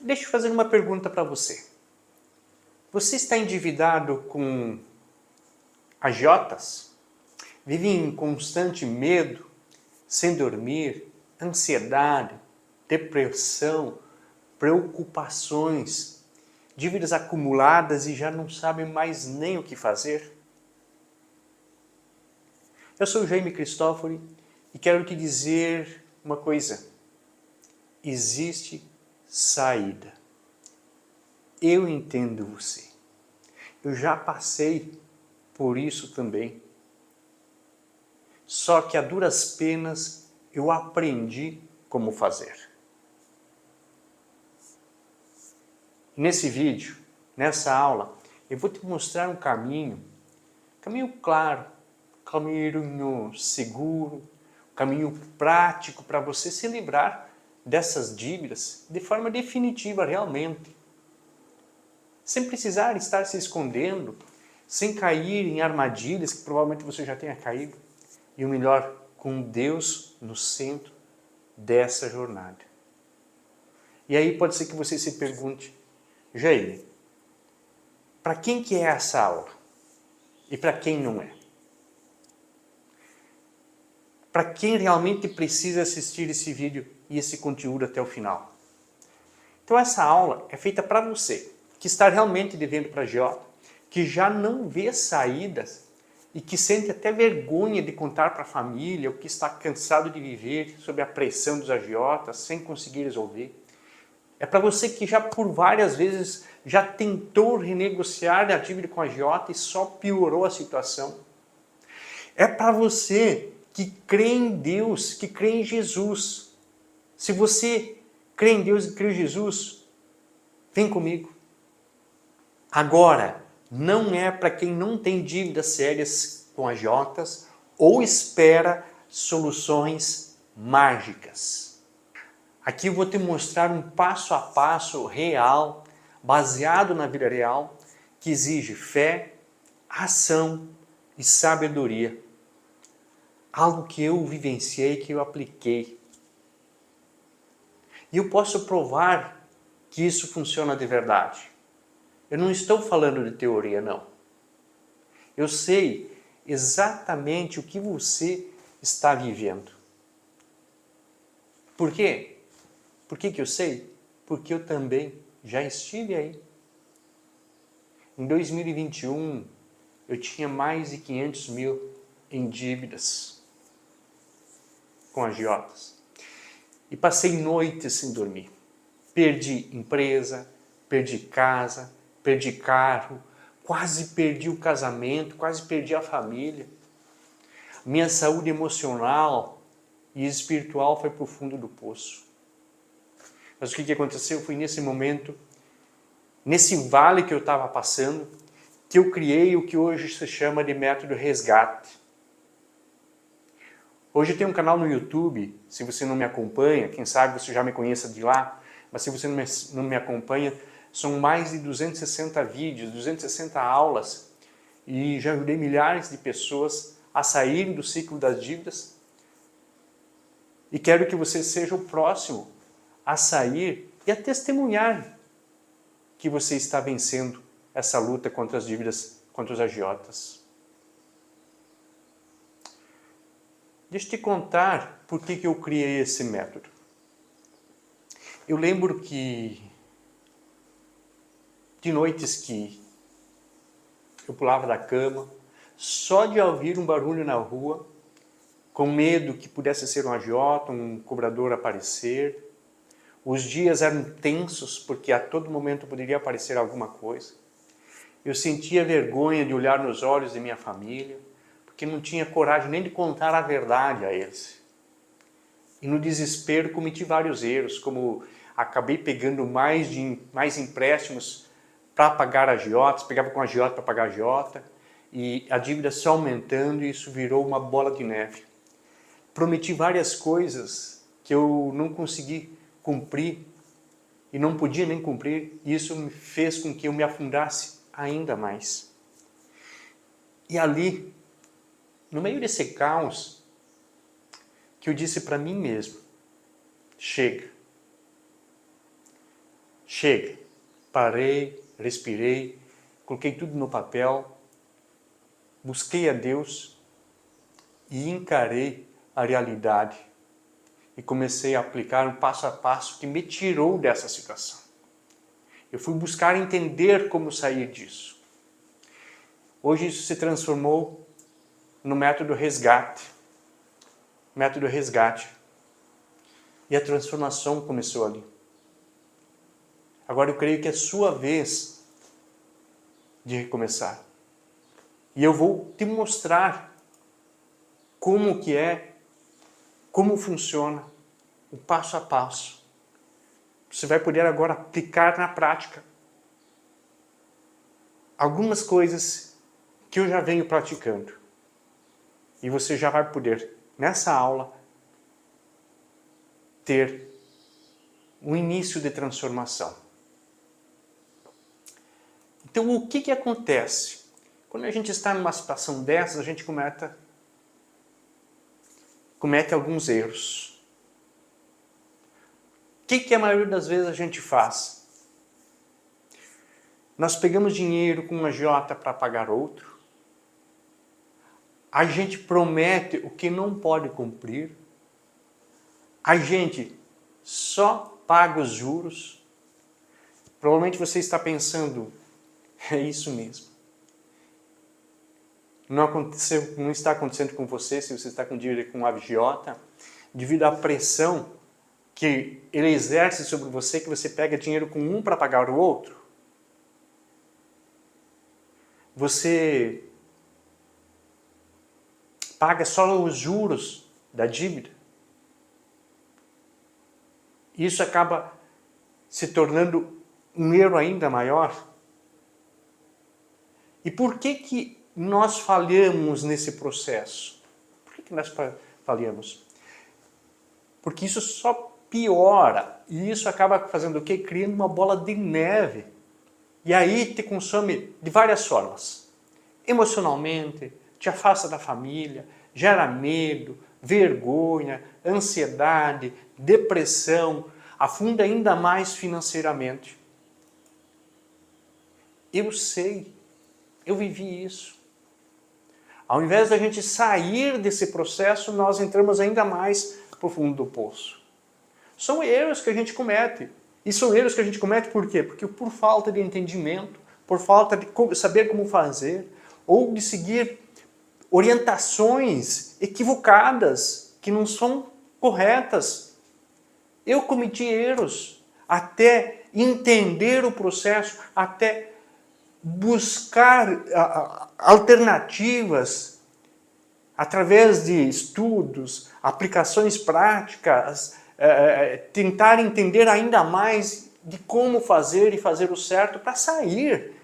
Deixa eu fazer uma pergunta para você. Você está endividado com agiotas? Vive em constante medo, sem dormir, ansiedade, depressão, preocupações, dívidas acumuladas e já não sabe mais nem o que fazer? Eu sou o Jaime Cristófori e quero te dizer uma coisa. Existe saída. Eu entendo você. Eu já passei por isso também. Só que a duras penas eu aprendi como fazer. Nesse vídeo, nessa aula, eu vou te mostrar um caminho claro, caminho seguro, caminho prático para você se livrar dessas dívidas de forma definitiva realmente. Sem precisar estar se escondendo, sem cair em armadilhas que provavelmente você já tenha caído. E o melhor, com Deus no centro dessa jornada. E aí pode ser que você se pergunte, Jaime, para quem que é essa aula? E para quem não é? Para quem realmente precisa assistir esse vídeo e esse conteúdo até o final? Então essa aula é feita para você, que está realmente devendo para a agiota, que já não vê saídas e que sente até vergonha de contar para a família o que está cansado de viver sob a pressão dos agiotas, sem conseguir resolver. É para você que já por várias vezes já tentou renegociar a dívida com a agiota e só piorou a situação. É para você que crê em Deus, que crê em Jesus. Se você crê em Deus e crê em Jesus, vem comigo. Agora, não é para quem não tem dívidas sérias com agiotas ou espera soluções mágicas. Aqui eu vou te mostrar um passo a passo real, baseado na vida real, que exige fé, ação e sabedoria. Algo que eu vivenciei, que eu apliquei. E eu posso provar que isso funciona de verdade. Eu não estou falando de teoria, não. Eu sei exatamente o que você está vivendo. Por quê? Por que eu sei? Porque eu também já estive aí. Em 2021, eu tinha mais de 500 mil em dívidas com agiotas. E passei noites sem dormir. Perdi empresa, perdi casa, perdi carro, quase perdi o casamento, quase perdi a família. Minha saúde emocional e espiritual foi para o fundo do poço. Mas o que aconteceu foi nesse momento, nesse vale que eu estava passando, que eu criei o que hoje se chama de método resgate. Hoje eu tenho um canal no YouTube, se você não me acompanha, quem sabe você já me conheça de lá, mas se você não me acompanha, são mais de 260 vídeos, 260 aulas, e já ajudei milhares de pessoas a saírem do ciclo das dívidas. E quero que você seja o próximo a sair e a testemunhar que você está vencendo essa luta contra as dívidas, contra os agiotas. Deixa eu te contar por que eu criei esse método. Eu lembro que de noites que eu pulava da cama, só de ouvir um barulho na rua, com medo que pudesse ser um agiota, um cobrador aparecer. Os dias eram tensos, porque a todo momento poderia aparecer alguma coisa. Eu sentia vergonha de olhar nos olhos de minha família, porque não tinha coragem nem de contar a verdade a eles. E no desespero cometi vários erros, como acabei pegando mais empréstimos para pagar agiotas, pegava com agiota para pagar agiota, e a dívida só aumentando, e isso virou uma bola de neve. Prometi várias coisas que eu não consegui cumprir, e não podia nem cumprir, e isso me fez com que eu me afundasse ainda mais. E ali, no meio desse caos, que eu disse para mim mesmo, chega. Chega. Parei, respirei, coloquei tudo no papel, busquei a Deus e encarei a realidade. E comecei a aplicar um passo a passo que me tirou dessa situação. Eu fui buscar entender como sair disso. Hoje isso se transformou no método resgate. Método resgate. E a transformação começou ali. Agora eu creio que é sua vez de recomeçar. E eu vou te mostrar como que é, como funciona, o passo a passo. Você vai poder agora aplicar na prática algumas coisas que eu já venho praticando. E você já vai poder, nessa aula, ter um início de transformação. Então, o que acontece? Quando a gente está numa situação dessas, a gente comete alguns erros. O que a maioria das vezes a gente faz? Nós pegamos dinheiro com um agiota para pagar outro. A gente promete o que não pode cumprir. A gente só paga os juros. Provavelmente você está pensando, é isso mesmo. Não está acontecendo com você se você está com dívida com um agiota, devido à pressão que ele exerce sobre você, que você pega dinheiro com um para pagar o outro. Você paga só os juros da dívida. Isso acaba se tornando um erro ainda maior. E por que nós falhamos nesse processo? Por que nós falhamos? Porque isso só piora. E isso acaba fazendo o quê? Criando uma bola de neve. E aí te consome de várias formas. Emocionalmente, te afasta da família, gera medo, vergonha, ansiedade, depressão, afunda ainda mais financeiramente. Eu sei, eu vivi isso. Ao invés da gente sair desse processo, nós entramos ainda mais para o fundo do poço. São erros que a gente comete. E são erros que a gente comete por quê? Porque por falta de entendimento, por falta de saber como fazer, ou de seguir orientações equivocadas, que não são corretas. Eu cometi erros até entender o processo, até buscar alternativas através de estudos, aplicações práticas, tentar entender ainda mais de como fazer e fazer o certo para sair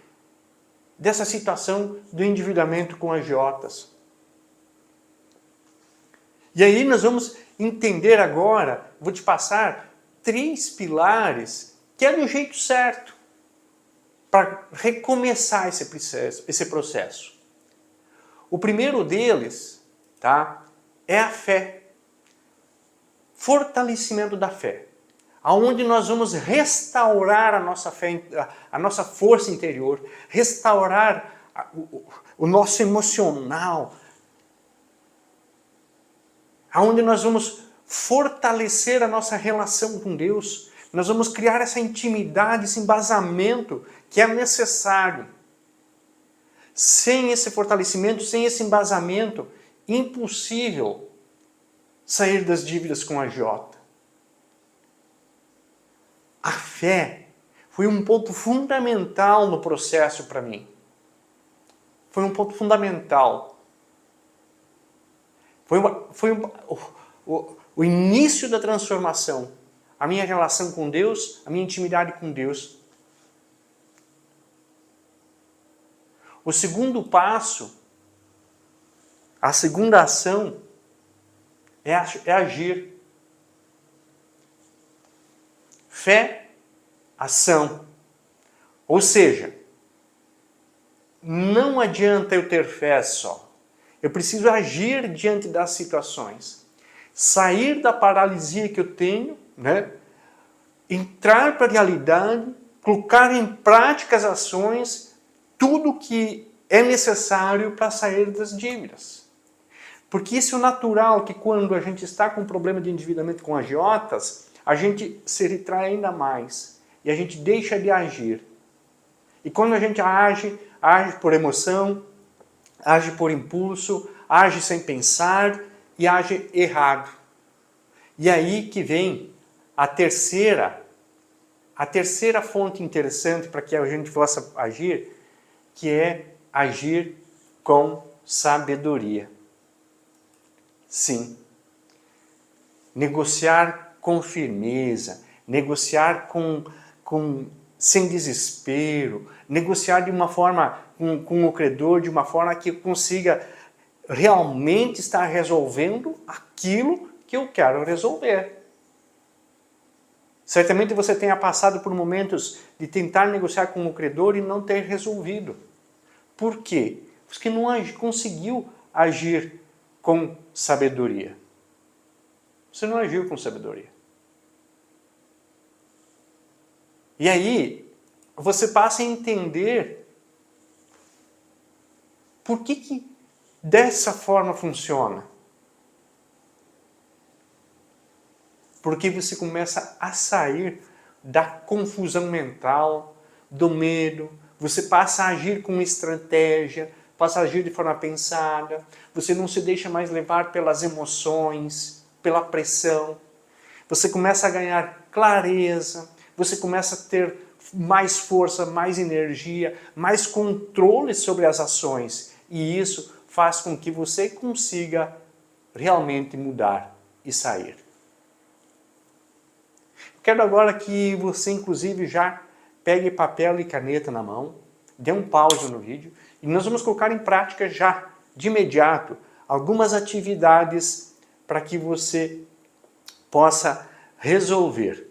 dessa situação do endividamento com agiotas. E aí nós vamos entender agora, vou te passar 3 pilares que é do jeito certo para recomeçar esse processo. O primeiro deles, tá, é a fé. Fortalecimento da fé. Aonde nós vamos restaurar a nossa fé, a nossa força interior, restaurar o nosso emocional, aonde nós vamos fortalecer a nossa relação com Deus, nós vamos criar essa intimidade, esse embasamento que é necessário. Sem esse fortalecimento, sem esse embasamento, impossível sair das dívidas com a agiota. A fé foi um ponto fundamental no processo para mim. Foi um ponto fundamental. Foi o início da transformação. A minha relação com Deus, a minha intimidade com Deus. O segundo passo, a segunda ação, é agir. Fé, ação. Ou seja, não adianta eu ter fé só. Eu preciso agir diante das situações. Sair da paralisia que eu tenho, né? Entrar para a realidade colocar em prática as ações, tudo que é necessário para sair das dívidas. Porque isso é natural que quando a gente está com um problema de endividamento com agiotas, a gente se retrai ainda mais e a gente deixa de agir. E quando a gente age por emoção, age por impulso, age sem pensar e age errado. E aí que vem a terceira fonte interessante para que a gente possa agir, que é agir com sabedoria. Sim. Negociar com firmeza, negociar sem desespero, negociar de uma forma com o credor, de uma forma que consiga realmente estar resolvendo aquilo que eu quero resolver. Certamente você tenha passado por momentos de tentar negociar com o credor e não ter resolvido. Por quê? Porque não conseguiu agir com sabedoria. Você não agiu com sabedoria. E aí, você passa a entender por que dessa forma funciona. Porque você começa a sair da confusão mental, do medo, você passa a agir com estratégia, passa a agir de forma pensada, você não se deixa mais levar pelas emoções, pela pressão, você começa a ganhar clareza, você começa a ter mais força, mais energia, mais controle sobre as ações. E isso faz com que você consiga realmente mudar e sair. Quero agora que você, inclusive, já pegue papel e caneta na mão, dê um pause no vídeo e nós vamos colocar em prática já, de imediato, algumas atividades para que você possa resolver,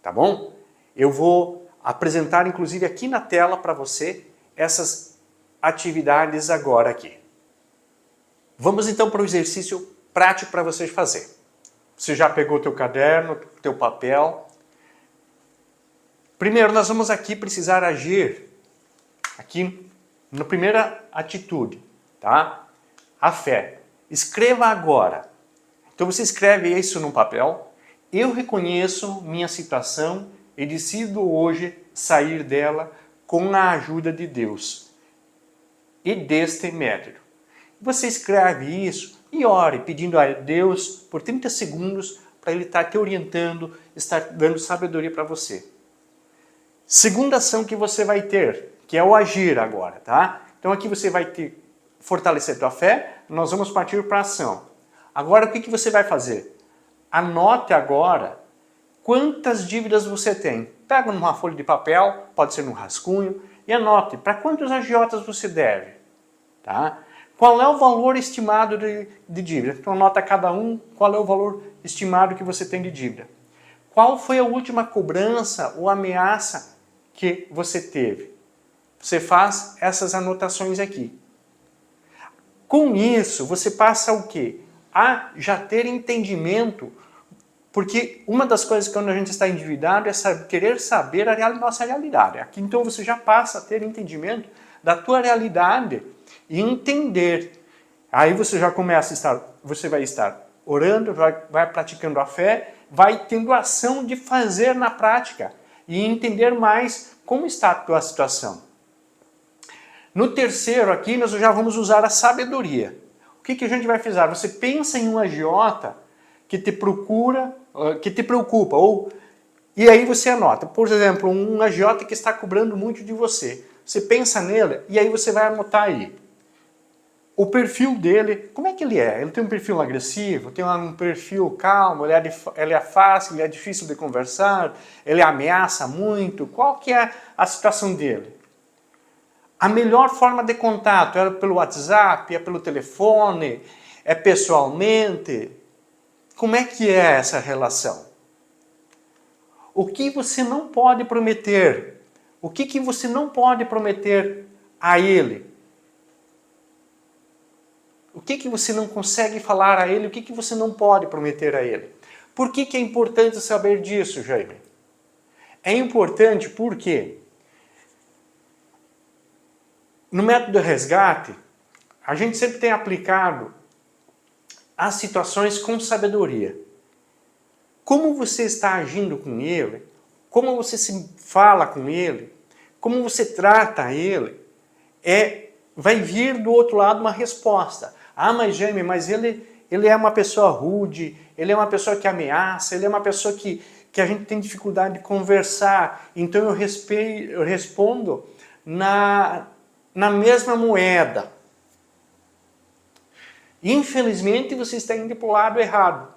tá bom? Eu vou apresentar, inclusive, aqui na tela para você essas atividades agora aqui. Vamos então para o exercício prático para você fazer. Você já pegou teu caderno, teu papel? Primeiro, nós vamos aqui precisar agir aqui na primeira atitude, tá? A fé. Escreva agora. Então você escreve isso no papel. Eu reconheço minha situação e decido hoje sair dela com a ajuda de Deus e deste método. Você escreve isso e ore pedindo a Deus por 30 segundos para Ele estar te orientando, estar dando sabedoria para você. Segunda ação que você vai ter, que é o agir agora, tá? Então aqui você vai fortalecer tua fé, nós vamos partir para a ação. Agora o que você vai fazer? Anote agora quantas dívidas você tem. Pega numa folha de papel, pode ser num rascunho, e anote para quantos agiotas você deve, tá? Qual é o valor estimado de dívida? Então anota cada um qual é o valor estimado que você tem de dívida. Qual foi a última cobrança ou ameaça que você teve? Você faz essas anotações aqui. Com isso, você passa o quê? A já ter entendimento, porque uma das coisas quando a gente está endividado é querer saber a nossa realidade. Aqui então você já passa a ter entendimento da tua realidade e entender. Aí você já começa a estar, você vai estar orando, vai praticando a fé, vai tendo a ação de fazer na prática e entender mais como está a tua situação. No terceiro aqui nós já vamos usar a sabedoria. O que a gente vai fazer? Você pensa em um agiota que te procura, que te preocupa, e aí você anota. Por exemplo, um agiota que está cobrando muito de você. Você pensa nele e aí você vai anotar aí. O perfil dele, como é que ele é? Ele tem um perfil agressivo, tem um perfil calmo, ele é fácil, ele é difícil de conversar, ele ameaça muito. Qual que é a situação dele? A melhor forma de contato é pelo WhatsApp, é pelo telefone, é pessoalmente? Como é que é essa relação? O que você não pode prometer? O que você não pode prometer a ele? O que você não consegue falar a ele? O que você não pode prometer a ele? Por que é importante saber disso, Jaime? é importante porque no método de resgate, a gente sempre tem aplicado as situações com sabedoria. Como você está agindo com ele, como você se fala com ele, como você trata ele, vai vir do outro lado uma resposta. Ah, mas Jaime, mas ele é uma pessoa rude, ele é uma pessoa que ameaça, ele é uma pessoa que a gente tem dificuldade de conversar. Então eu respondo na mesma moeda. Infelizmente você está indo para o lado errado.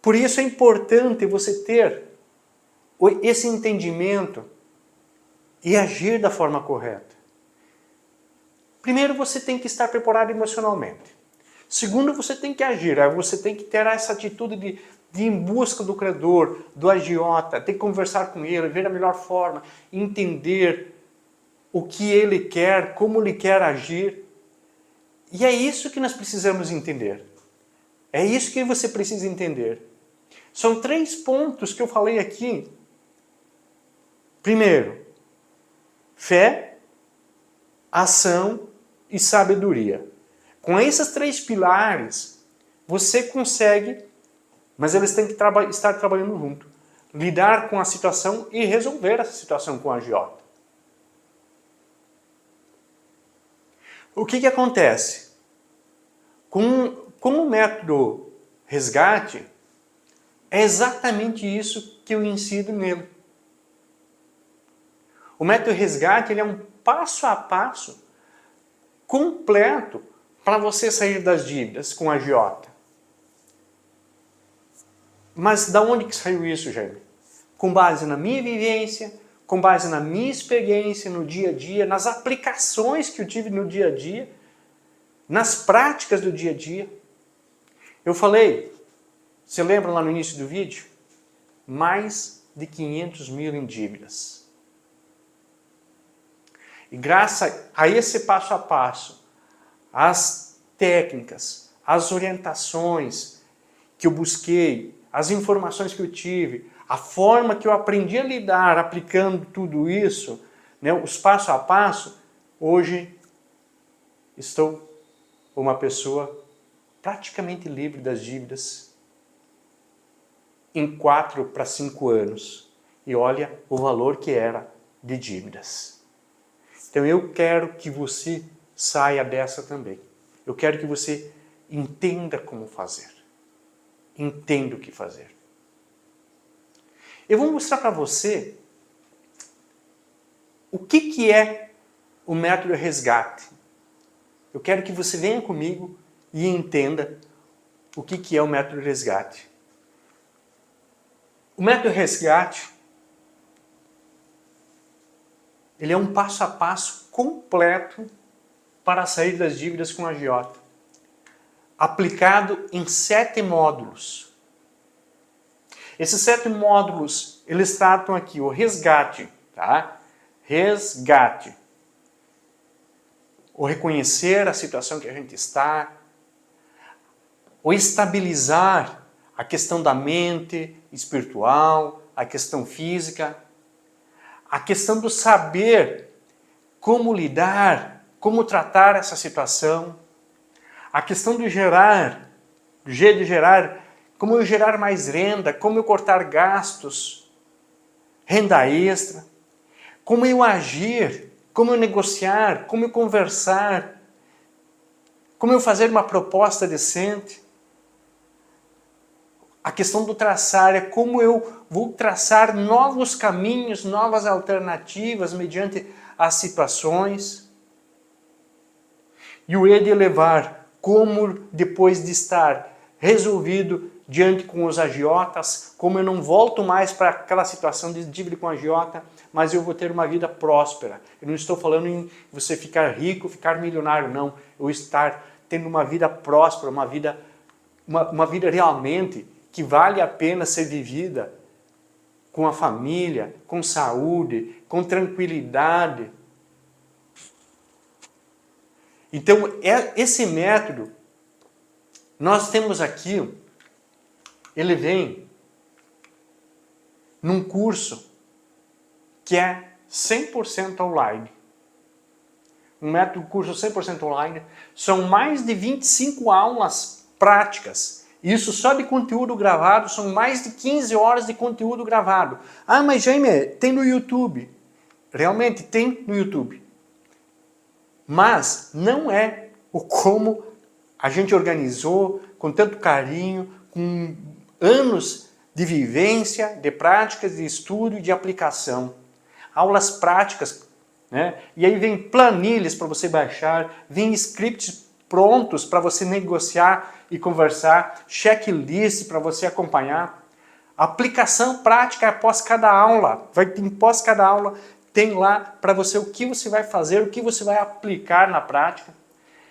Por isso é importante você ter esse entendimento e agir da forma correta. Primeiro, você tem que estar preparado emocionalmente. Segundo, você tem que agir. Você tem que ter essa atitude de ir em busca do credor, do agiota, tem que conversar com ele, ver a melhor forma, entender o que ele quer, como ele quer agir. E é isso que nós precisamos entender. É isso que você precisa entender. São 3 pontos que eu falei aqui. Primeiro, fé, ação e sabedoria. Com esses 3 pilares, você consegue, mas eles têm que estar trabalhando junto. Lidar com a situação e resolver essa situação com a agiota. O que acontece? Com o método resgate, é exatamente isso que eu ensino nele. O método resgate ele é um passo a passo completo para você sair das dívidas com a agiota. Mas da onde que saiu isso, Jaime? Com base na minha vivência, com base na minha experiência no dia a dia, nas aplicações que eu tive no dia a dia, nas práticas do dia a dia. Eu falei, você lembra lá no início do vídeo? Mais de 500 mil em dívidas. E graças a esse passo a passo, as técnicas, as orientações que eu busquei, as informações que eu tive, a forma que eu aprendi a lidar aplicando tudo isso, né, os passo a passo, hoje estou uma pessoa praticamente livre das dívidas em 4 para 5 anos. E olha o valor que era de dívidas. Então eu quero que você saia dessa também. Eu quero que você entenda como fazer. Entenda o que fazer. Eu vou mostrar para você o que é o método resgate. Eu quero que você venha comigo e entenda o que é o método resgate. O método resgate ele é um passo a passo completo para sair das dívidas com a agiota, aplicado em 7 módulos. Esses 7 módulos, eles tratam aqui o resgate, tá? Resgate. O reconhecer a situação que a gente está, o estabilizar a questão da mente espiritual, a questão física, a questão do saber como lidar, como tratar essa situação, a questão do gerar, do jeito de gerar, como eu gerar mais renda, como eu cortar gastos, renda extra, como eu agir, como eu negociar, como eu conversar, como eu fazer uma proposta decente. A questão do traçar é como eu vou traçar novos caminhos, novas alternativas mediante as situações. E o E de elevar, como depois de estar resolvido diante com os agiotas, como eu não volto mais para aquela situação de dívida com a agiota, mas eu vou ter uma vida próspera. Eu não estou falando em você ficar rico, ficar milionário, não. Eu estar tendo uma vida próspera, uma vida realmente que vale a pena ser vivida com a família, com saúde, com tranquilidade. Então, esse método, nós temos aqui, ele vem num curso que é 100% online. Um método curso 100% online. São mais de 25 aulas práticas. Isso só de conteúdo gravado, são mais de 15 horas de conteúdo gravado. Ah, mas Jaime, tem no YouTube. Realmente tem no YouTube. Mas não é o como a gente organizou, com tanto carinho, com anos de vivência, de práticas, de estudo e de aplicação. Aulas práticas, né? E aí vem planilhas para você baixar, vem scripts prontos para você negociar e conversar, checklist para você acompanhar. Aplicação prática após cada aula. Após cada aula tem lá para você o que você vai fazer, o que você vai aplicar na prática.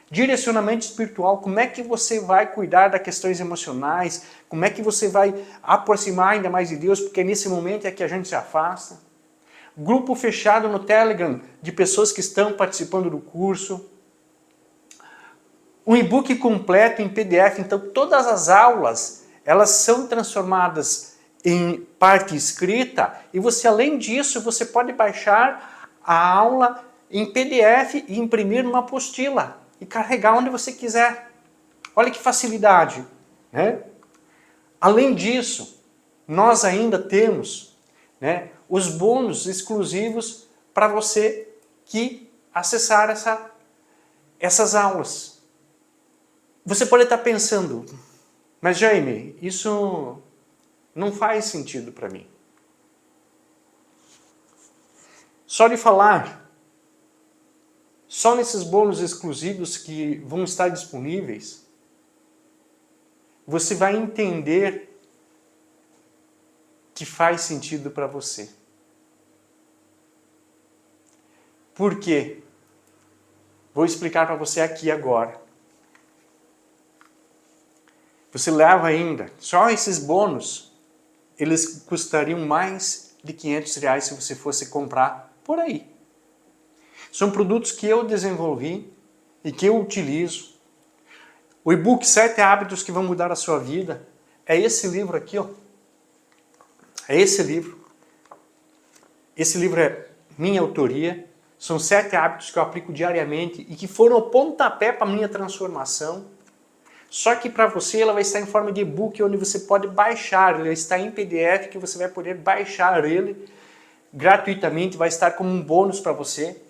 Direcionamento espiritual, como é que você vai cuidar das questões emocionais, como é que você vai aproximar ainda mais de Deus, porque nesse momento é que a gente se afasta. Grupo fechado no Telegram de pessoas que estão participando do curso. Um e-book completo em PDF, então todas as aulas, elas são transformadas em parte escrita e você, além disso, você pode baixar a aula em PDF e imprimir numa apostila e carregar onde você quiser. Olha que facilidade, né? Além disso, nós ainda temos, né, os bônus exclusivos para você que acessar essas aulas. Você pode estar pensando, mas Jaime, isso não faz sentido para mim. Só de falar, só nesses bônus exclusivos que vão estar disponíveis, você vai entender que faz sentido para você. Por quê? Vou explicar para você aqui agora. Você leva ainda, só esses bônus, eles custariam mais de R$500 se você fosse comprar por aí. São produtos que eu desenvolvi e que eu utilizo. O e-book 7 Hábitos que Vão Mudar a Sua Vida é esse livro aqui, ó. É esse livro. Esse livro é minha autoria. São 7 hábitos que eu aplico diariamente e que foram o pontapé para a minha transformação. Só que para você ela vai estar em forma de e-book, onde você pode baixar. Ele está em PDF, que você vai poder baixar ele gratuitamente. Vai estar como um bônus para você.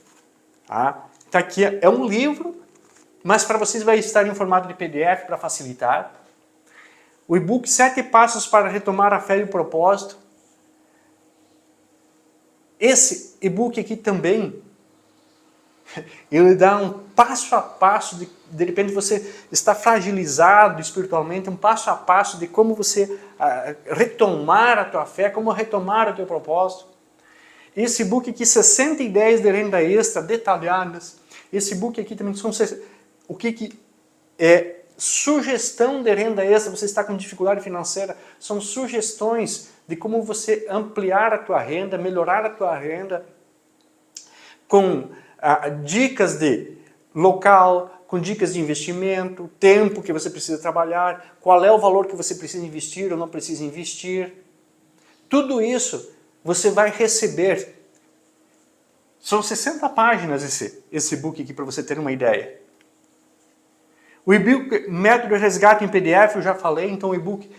Tá? Então aqui é um livro, mas para vocês vai estar em formato de PDF para facilitar. O e-book 7 Passos para Retomar a Fé e o Propósito. Esse e-book aqui também, ele dá um passo a passo, de repente você está fragilizado espiritualmente, um passo a passo de como você retomar a tua fé, como retomar o teu propósito. Esse e-book aqui, 60 ideias de renda extra detalhadas. Esse e-book aqui também são o que é sugestão de renda extra. Você está com dificuldade financeira, são sugestões de como você ampliar a tua renda, melhorar a tua renda, com dicas de local, com dicas de investimento, tempo que você precisa trabalhar, qual é o valor que você precisa investir ou não precisa investir. Tudo isso você vai receber. São 60 páginas esse e-book aqui para você ter uma ideia. O e-book Método de Resgate em PDF, eu já falei, então o e-book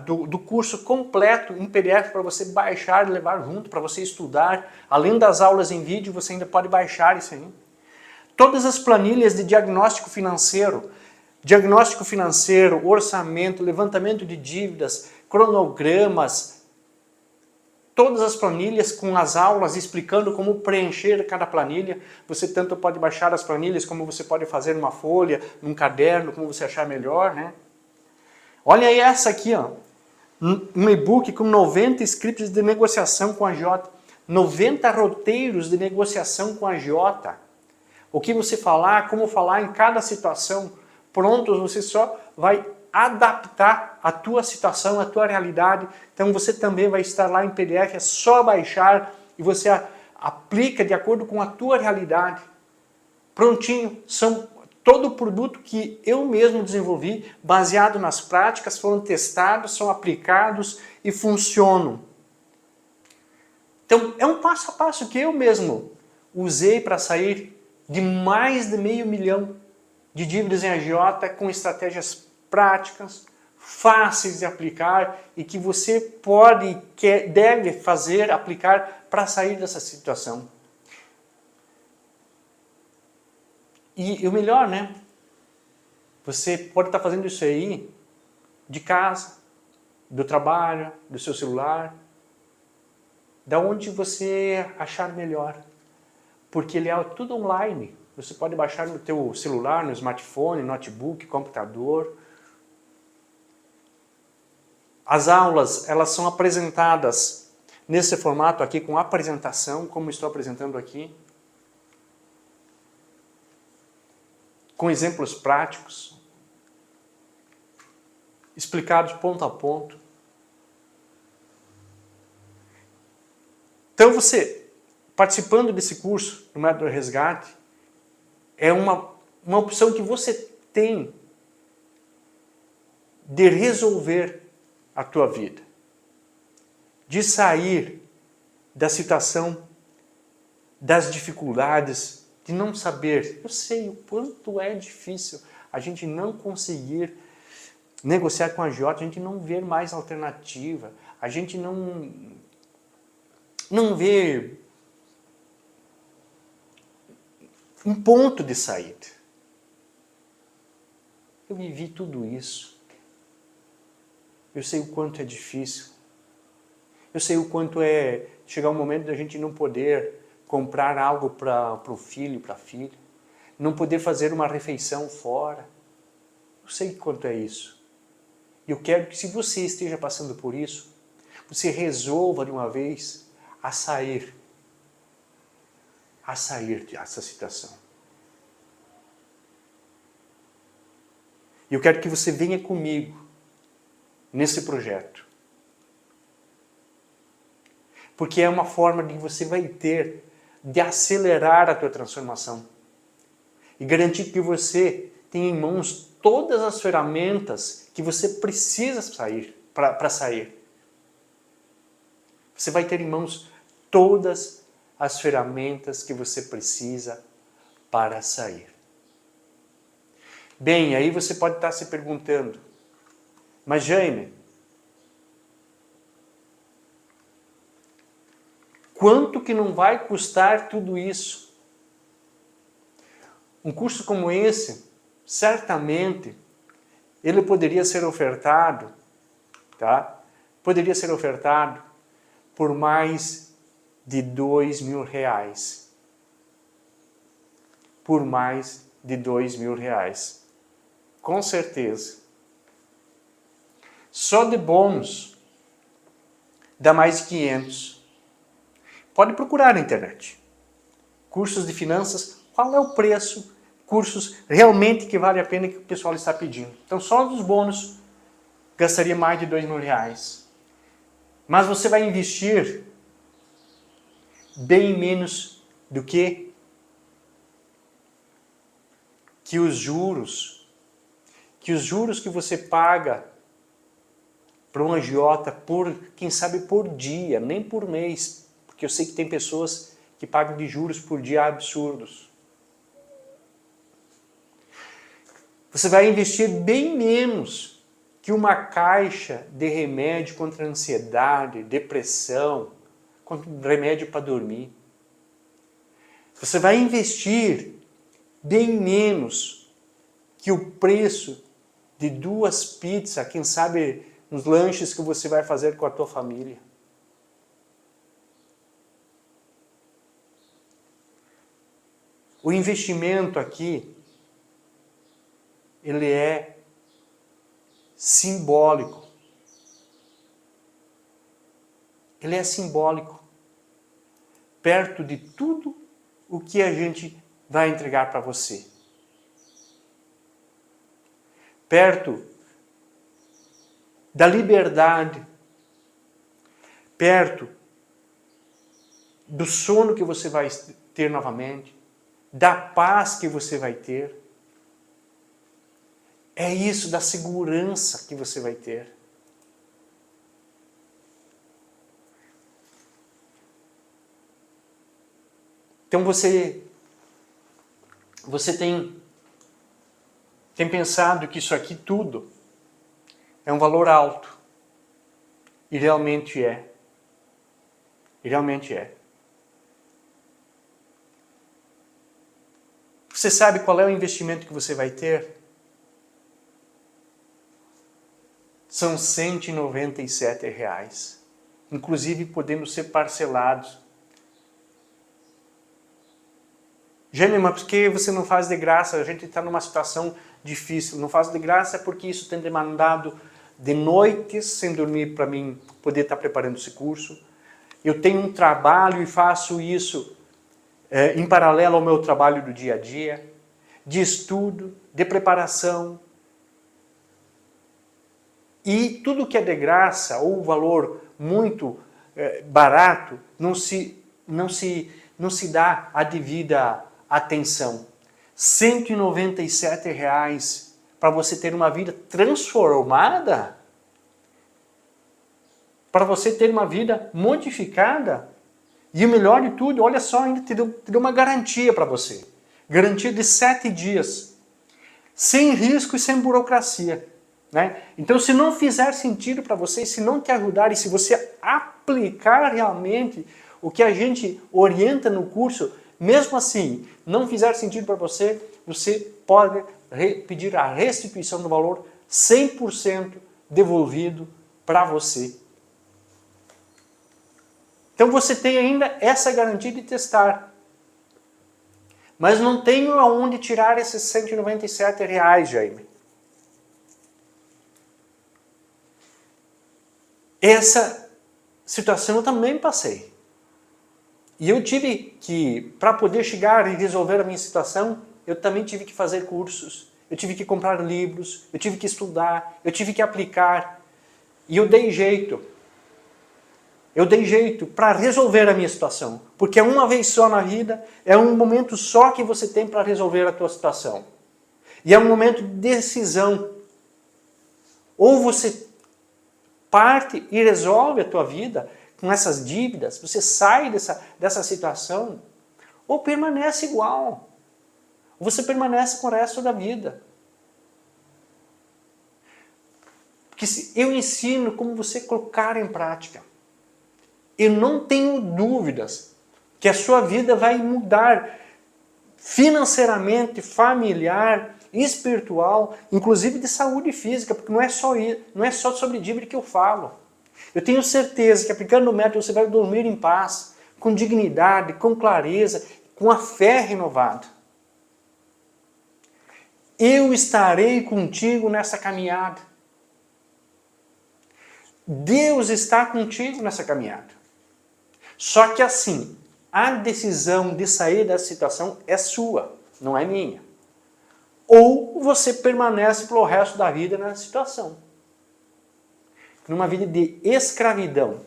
do curso completo em PDF para você baixar e levar junto, para você estudar. Além das aulas em vídeo, você ainda pode baixar isso aí. Todas as planilhas de diagnóstico financeiro, orçamento, levantamento de dívidas, cronogramas, todas as planilhas com as aulas explicando como preencher cada planilha. Você tanto pode baixar as planilhas como você pode fazer numa folha, num caderno, como você achar melhor, né? Olha aí essa aqui, ó. Um e-book com 90 scripts de negociação com a agiota, 90 roteiros de negociação com a agiota. O que você falar, como falar em cada situação. Pronto, você só vai adaptar a tua situação, a tua realidade. Então você também vai estar lá em PDF, é só baixar e você aplica de acordo com a tua realidade. Prontinho, são todo o produto que eu mesmo desenvolvi, baseado nas práticas, foram testados, são aplicados e funcionam. Então, é um passo a passo que eu mesmo usei para sair de mais de $500 mil de dívidas em agiota com estratégias práticas, fáceis de aplicar e que você pode, deve fazer, aplicar para sair dessa situação. E o melhor, né? Você pode estar fazendo isso aí de casa, do trabalho, do seu celular, da onde você achar melhor. Porque ele é tudo online. Você pode baixar no teu celular, no smartphone, notebook, computador. As aulas, elas são apresentadas nesse formato aqui, com apresentação, como estou apresentando aqui. Com exemplos práticos, explicados ponto a ponto. Então você, participando desse curso do Método Resgate, é uma opção que você tem de resolver a tua vida, de sair da situação, das dificuldades, de não saber. Eu sei o quanto é difícil a gente não conseguir negociar com a agiota, a gente não ver mais alternativa, a gente não vê um ponto de saída. Eu vivi tudo isso. Eu sei o quanto é difícil. Eu sei o quanto é chegar um momento da gente não poder comprar algo para o filho, para a filha, não poder fazer uma refeição fora. Eu sei quanto é isso. E eu quero que, se você esteja passando por isso, você resolva de uma vez a sair dessa situação. E eu quero que você venha comigo nesse projeto. Porque é uma forma que você vai ter de acelerar a tua transformação e garantir que você tenha em mãos todas as ferramentas que você precisa para sair. Você vai ter em mãos todas as ferramentas que você precisa para sair. Bem, aí você pode estar se perguntando, mas Jaime, quanto que não vai custar tudo isso? Um curso como esse, certamente, ele poderia ser ofertado, tá? Poderia ser ofertado por mais de R$2 mil. Por mais de R$2 mil. Com certeza. Só de bônus dá mais de 500. Pode procurar na internet. Cursos de finanças, qual é o preço? Cursos realmente que vale a pena que o pessoal está pedindo. Então só dos bônus gastaria mais de R$2 mil. Mas você vai investir bem menos do que os juros que você paga para um agiota por, quem sabe, por dia, nem por mês, porque eu sei que tem pessoas que pagam de juros por dia absurdos. Você vai investir bem menos que uma caixa de remédio contra ansiedade, depressão, contra remédio para dormir. Você vai investir bem menos que o preço de 2 pizzas, quem sabe nos lanches que você vai fazer com a tua família. O investimento aqui, ele é simbólico. Ele é simbólico. Perto de tudo o que a gente vai entregar para você. Perto da liberdade. Perto do sono que você vai ter novamente. Da paz que você vai ter. É isso, da segurança que você vai ter. Então você tem pensado que isso aqui tudo é um valor alto. E realmente é. E realmente é. Você sabe qual é o investimento que você vai ter? São R$ 197, inclusive podendo ser parcelados. Jaime, mas por que você não faz de graça? A gente está numa situação difícil. Não faz de graça porque isso tem demandado de noites sem dormir para mim poder estar preparando esse curso. Eu tenho um trabalho e faço isso em paralelo ao meu trabalho do dia a dia, de estudo, de preparação. E tudo que é de graça ou valor muito barato não se dá a devida atenção. R$ 197 para você ter uma vida transformada? Para você ter uma vida modificada? E o melhor de tudo, olha só, ainda te deu uma garantia para você. Garantia de 7 dias. Sem risco e sem burocracia. Né? Então, se não fizer sentido para você, se não te ajudar e se você aplicar realmente o que a gente orienta no curso, mesmo assim, não fizer sentido para você, você pode pedir a restituição do valor 100% devolvido para você. Então você tem ainda essa garantia de testar. Mas não tenho aonde tirar esses R$ 197, Jaime. Essa situação eu também passei. E eu tive que, para poder chegar e resolver a minha situação, eu também tive que fazer cursos, eu tive que comprar livros, eu tive que estudar, eu tive que aplicar. E eu dei jeito. Eu dei jeito para resolver a minha situação. Porque é uma vez só na vida, é um momento só que você tem para resolver a tua situação. E é um momento de decisão. Ou você parte e resolve a tua vida com essas dívidas, você sai dessa situação, ou permanece igual. Ou você permanece com o resto da vida. Porque eu ensino como você colocar em prática. Eu não tenho dúvidas que a sua vida vai mudar financeiramente, familiar, espiritual, inclusive de saúde física, porque não é só sobre dívida que eu falo. Eu tenho certeza que aplicando o método você vai dormir em paz, com dignidade, com clareza, com a fé renovada. Eu estarei contigo nessa caminhada. Deus está contigo nessa caminhada. Só que assim, a decisão de sair dessa situação é sua, não é minha. Ou você permanece pelo resto da vida nessa situação. Numa vida de escravidão.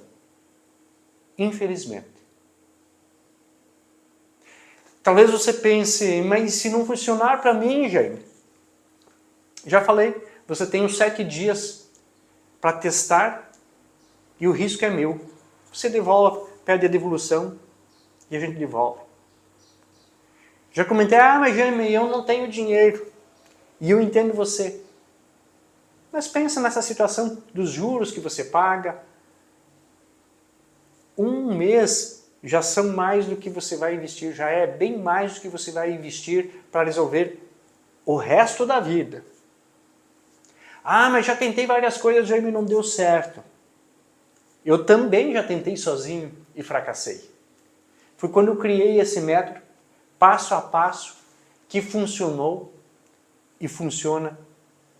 Infelizmente. Talvez você pense, mas se não funcionar para mim, Jaime? Já falei, você tem uns 7 dias para testar e o risco é meu. Você devolve, pede a devolução e a gente devolve. Já comentei, mas Jaime, eu não tenho dinheiro. E eu entendo você. Mas pensa nessa situação dos juros que você paga. Um mês já são mais do que você vai investir, já é bem mais do que você vai investir para resolver o resto da vida. Mas já tentei várias coisas, Jaime, não deu certo. Eu também já tentei sozinho e fracassei. Foi quando eu criei esse método, passo a passo, que funcionou e funciona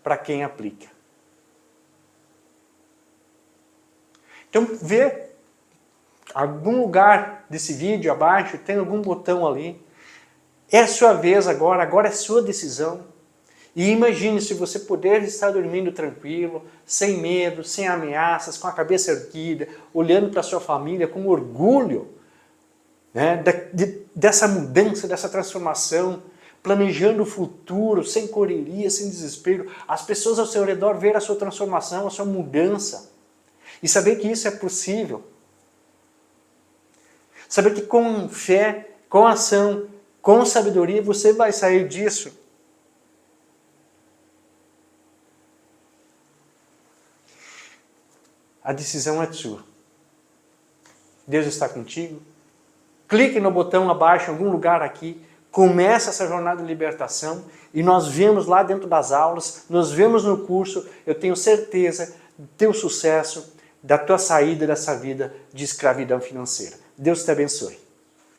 para quem aplica. Então, vê algum lugar desse vídeo abaixo, tem algum botão ali. É a sua vez agora é sua decisão. E imagine se você puder estar dormindo tranquilo, sem medo, sem ameaças, com a cabeça erguida, olhando para a sua família com orgulho, né, dessa mudança, dessa transformação, planejando o futuro, sem correria, sem desespero. As pessoas ao seu redor ver a sua transformação, a sua mudança. E saber que isso é possível. Saber que com fé, com ação, com sabedoria, você vai sair disso. A decisão é sua. Deus está contigo. Clique no botão abaixo, em algum lugar aqui. Começa essa jornada de libertação e nós vemos lá dentro das aulas, nós vemos no curso, eu tenho certeza do teu sucesso, da tua saída dessa vida de escravidão financeira. Deus te abençoe.